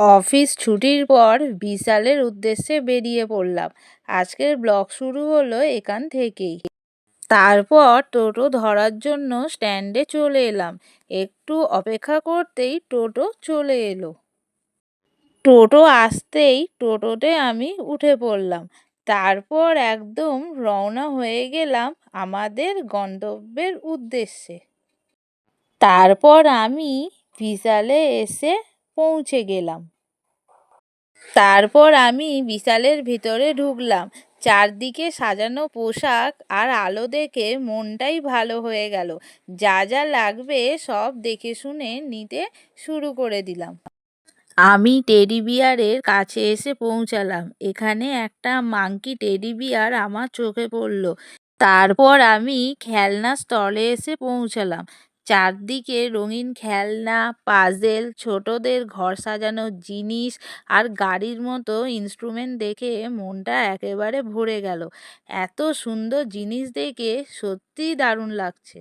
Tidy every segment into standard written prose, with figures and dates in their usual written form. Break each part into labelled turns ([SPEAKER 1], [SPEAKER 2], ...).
[SPEAKER 1] Office ছুটির পর বিশালের উদ্দেশ্যে বেরিয়ে পড়লাম। আজকের ব্লগ শুরু হলো এখান থেকেই। তারপর টোটো ধরার জন্য স্ট্যান্ডে চলে এলাম। একটু অপেক্ষা করতেই টোটো চলে এলো। টোটো আসতেই টোটোতে আমি উঠে পড়লাম। তারপর একদম রওনা হয়ে গেলাম আমাদের গন্তব্যের উদ্দেশ্যে। তারপর আমি বিশালে এসে পৌঁছে গেলাম। তারপর আমি বিশালের ভিতরে ঢুকলাম। চারদিকে সাজানো পোশাক আর আলো দেখে মনটাই ভালো হয়ে গেল। যা যা লাগবে সব দেখে শুনে নিতে শুরু করে দিলাম। আমি টেডি বিয়ারের কাছে এসে পৌঁছালাম। এখানে একটা মাঙ্কি টেডি বিয়ার আমার চোখে পড়ল। তারপর আমি খেলনা স্টলে এসে পৌঁছালাম। চারদিকে রঙিন খেলনা, পাজেল, ছোটদের ঘর সাজানোর জিনিস আর গাড়ির মতো ইনস্ট্রুমেন্ট দেখে মনটা একেবারে ভরে গেল। এত সুন্দর জিনিস দেখে সত্যিই দারুণ লাগছে।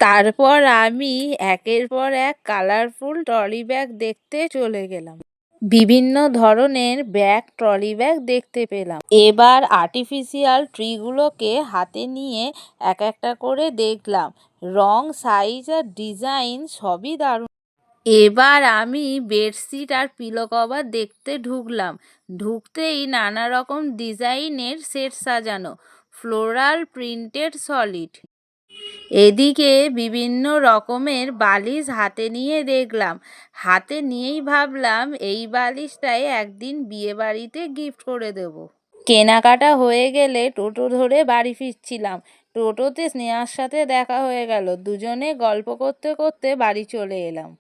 [SPEAKER 1] তারপর আমি একের পর এক কালারফুল ট্রলি ব্যাগ দেখতে চলে গেলাম। বিভিন্ন ধরনের ব্যাগ, ট্রলি ব্যাগ দেখতে পেলাম। এবার আর্টিফিশিয়াল ট্রিগুলোকে হাতে নিয়ে এক একটা করে দেখলাম। রং, সাইজ আর ডিজাইন সবই দারুণ। এবার আমি বেডশিট আর পিলো কভার দেখতে ঢুকলাম। ঢুকতেই নানা রকম ডিজাইনের সেট সাজানো, ফ্লোরাল প্রিন্টেড সলিড। এদিকে বিভিন্ন রকমের বালিশ হাতে নিয়ে দেখলাম। হাতে নিয়েই ভাবলাম এই বালিশটাই একদিন বিয়েবাড়িতে গিফট করে দেব। কেনাকাটা হয়ে গেলে টোটো ধরে বাড়ি ফিরছিলাম। টোটোতে স্নেহার সাথে দেখা হয়ে গেল। দুজনে গল্প করতে করতে বাড়ি চলে এলাম।